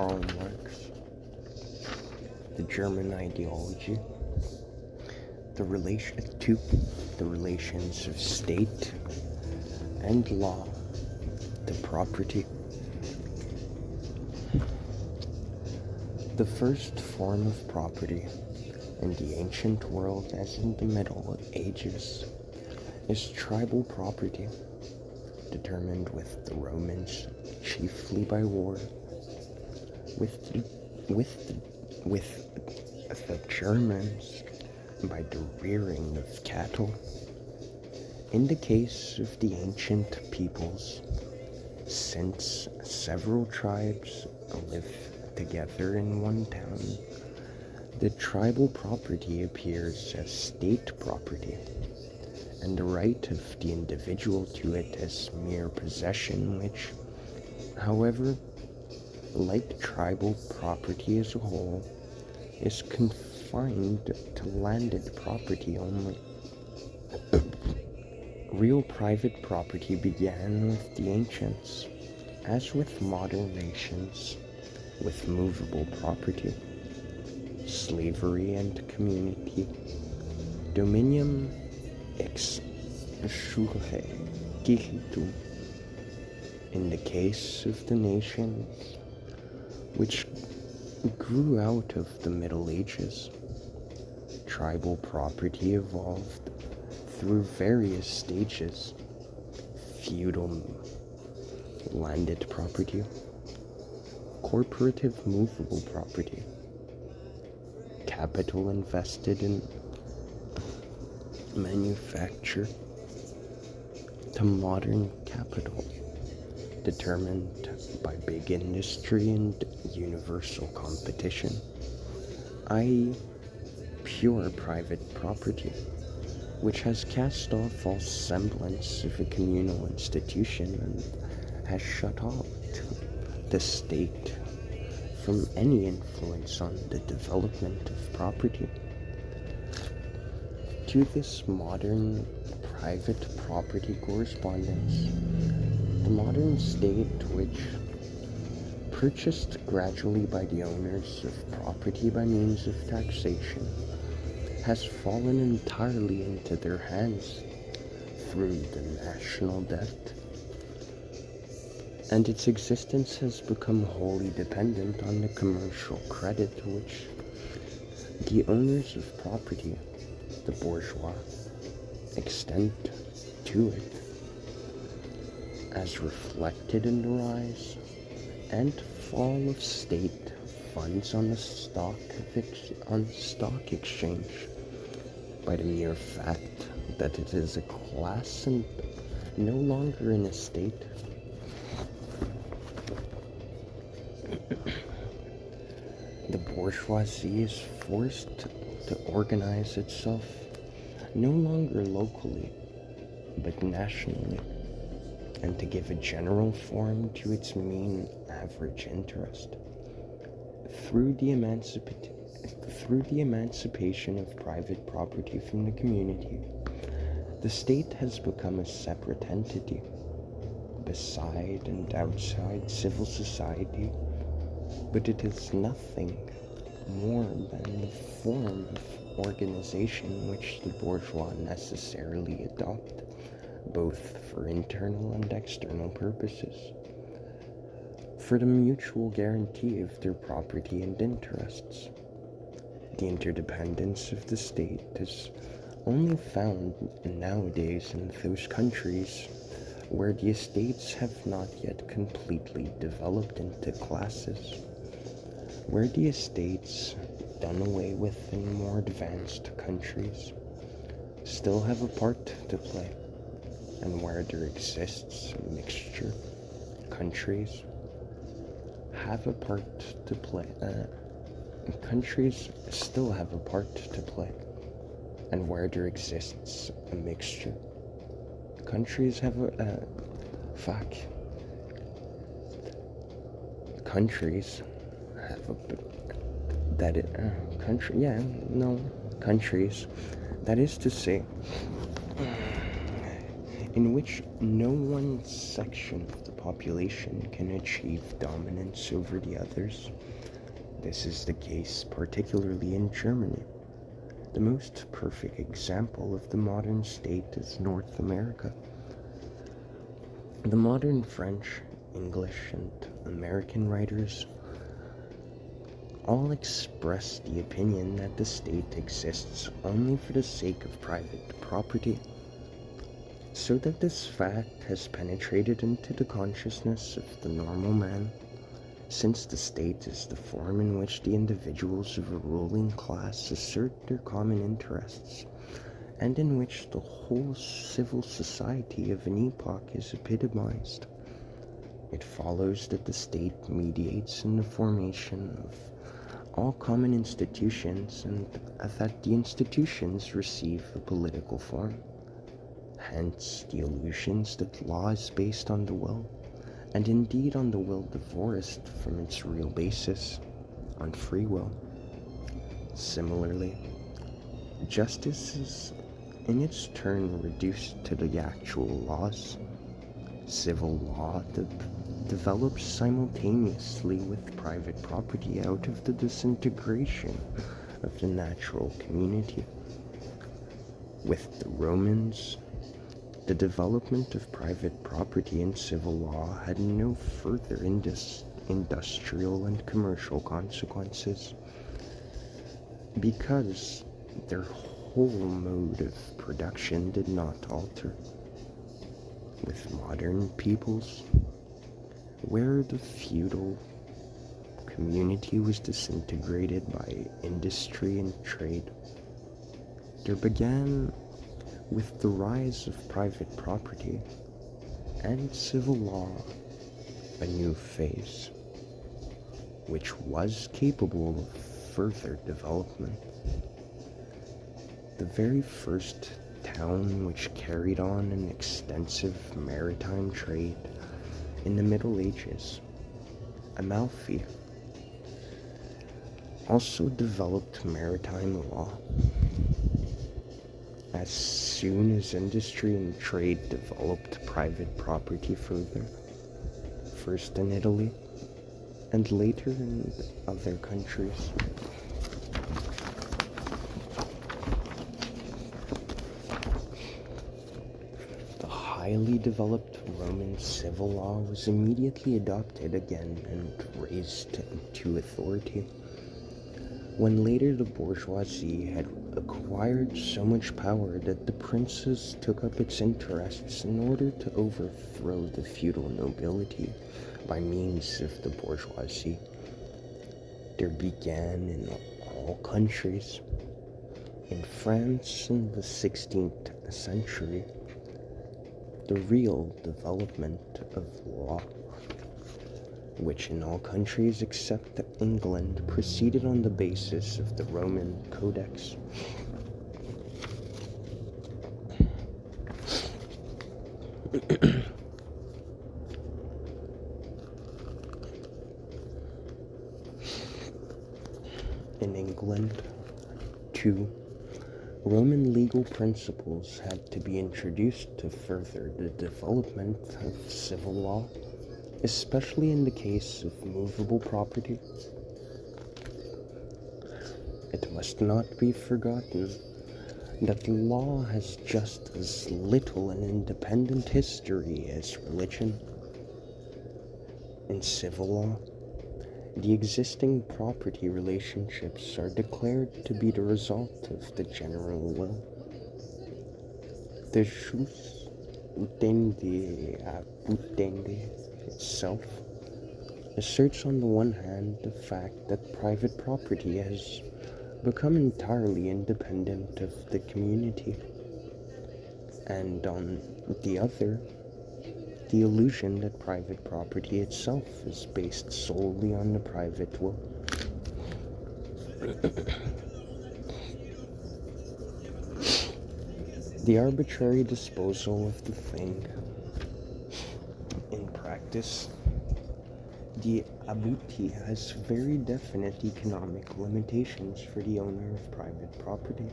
Karl Marx, the German ideology, the relations of state and law to property. The first form of property in the ancient world, as in the Middle Ages, is tribal property, determined with the Romans chiefly by war, with the Germans by the rearing of cattle. In the case of the ancient peoples, since several tribes live together in one town, the tribal property appears as state property, and the right of the individual to it as mere possession, which, however, like tribal property as a whole, is confined to landed property only. Real private property began with the ancients, as with modern nations, with movable property, slavery and community, dominium ex jure civitum. In the case of the nations which grew out of the Middle Ages, tribal property evolved through various stages: feudal landed property, corporative movable property, capital invested in manufacture, to modern capital, determined by big industry and universal competition, i.e., pure private property, which has cast off all semblance of a communal institution and has shut out the state from any influence on the development of property. To this modern private property correspondence, the modern state, which purchased gradually by the owners of property by means of taxation, has fallen entirely into their hands through the national debt, and its existence has become wholly dependent on the commercial credit which the owners of property, the bourgeois, extend to it, as reflected in the rise and fall of state funds on the stock exchange, by the mere fact that it is a class and no longer an estate. The bourgeoisie is forced to organize itself no longer locally, but nationally, and to give a general form to its mean average interest. Through the emancipation of private property from the community, the state has become a separate entity, beside and outside civil society, but it is nothing more than the form of organization which the bourgeois necessarily adopt, both for internal and external purposes, for the mutual guarantee of their property and interests. The interdependence of the state is only found nowadays in those countries where the estates have not yet completely developed into classes, where the estates, done away with in more advanced countries, still have a part to play, and where there exists a mixture. Countries have a part to play. Countries still have a part to play, and where there exists a mixture. Countries have countries have countries, that is to say, in which no one section of the population can achieve dominance over the others. This is the case particularly in Germany. The most perfect example of the modern state is North America. The modern French, English, and American writers all express the opinion that the state exists only for the sake of private property, so that this fact has penetrated into the consciousness of the normal man, since the state is the form in which the individuals of a ruling class assert their common interests, and in which the whole civil society of an epoch is epitomized. It follows that the state mediates in the formation of all common institutions, and that the institutions receive a political form. Hence the illusions that law is based on the will, and indeed on the will divorced from its real basis, on free will. Similarly, justice is in its turn reduced to the actual laws. Civil law develops simultaneously with private property out of the disintegration of the natural community. With the Romans, the development of private property in civil law had no further industrial and commercial consequences, because their whole mode of production did not alter. With modern peoples, where the feudal community was disintegrated by industry and trade, there began, with the rise of private property and civil law, a new phase, which was capable of further development. The very first town which carried on an extensive maritime trade in the Middle Ages, Amalfi, also developed maritime law. As soon as industry and trade developed private property further, first in Italy and later in other countries, the highly developed Roman civil law was immediately adopted again and raised to authority. When later the bourgeoisie had acquired so much power that the princes took up its interests in order to overthrow the feudal nobility by means of the bourgeoisie, there began in all countries, in France in the 16th century, the real development of law, which in all countries except England proceeded on the basis of the Roman Codex. In England, too, Roman legal principles had to be introduced to further the development of civil law, especially in the case of movable property. It must not be forgotten that law has just as little an independent history as religion. In civil law, the existing property relationships are declared to be the result of the general will. The jus utendi putendi itself asserts on the one hand the fact that private property has become entirely independent of the community, and on the other, the illusion that private property itself is based solely on the private will. The arbitrary disposal of the thing. In practice, the abuti has very definite economic limitations for the owner of private property.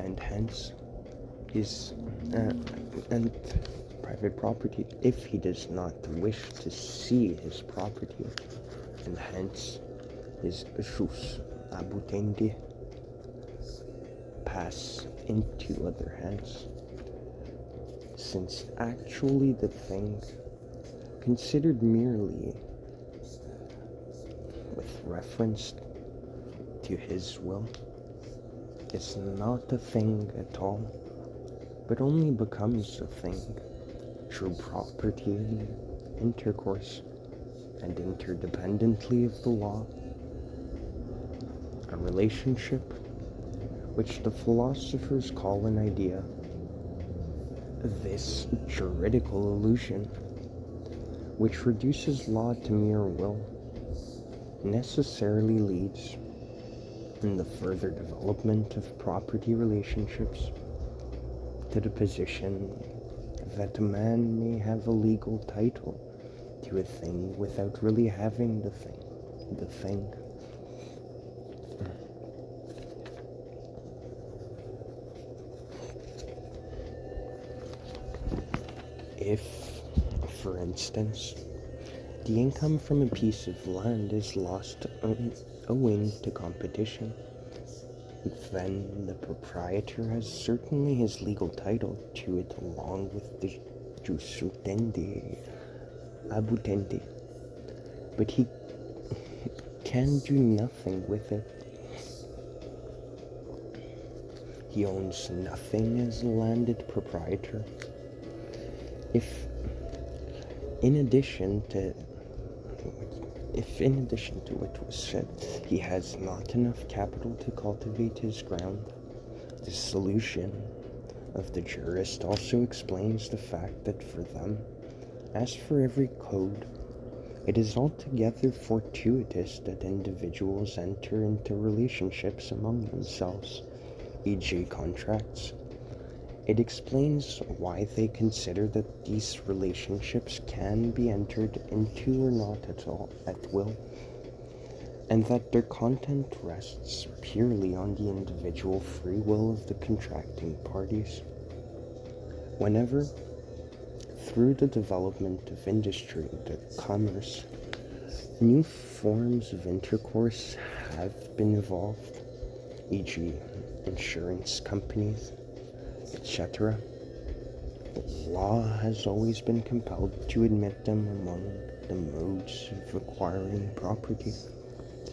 and hence his and private property, if he does not wish to see his property, and hence his jus abutendi pass into other hands, since actually the thing, considered merely with reference to his will, is not a thing at all, but only becomes a thing through property and intercourse, and interdependently of the law, a relationship which the philosophers call an idea. This juridical illusion, which reduces law to mere will, necessarily leads, in the further development of property relationships, to the position that a man may have a legal title to a thing without really having the thing. If, for instance, the income from a piece of land is lost owing to competition, then the proprietor has certainly his legal title to it along with the jusutendi abutendi, but he can do nothing with it. He owns nothing as a landed proprietor. If in addition to what was said, he has not enough capital to cultivate his ground, the solution of the jurist also explains the fact that for them, as for every code, it is altogether fortuitous that individuals enter into relationships among themselves, e.g. contracts. It explains why they consider that these relationships can be entered into or not at all at will, and that their content rests purely on the individual free will of the contracting parties. Whenever, through the development of industry and commerce, new forms of intercourse have been evolved, e.g. insurance companies, etc., law has always been compelled to admit them among the modes of acquiring property.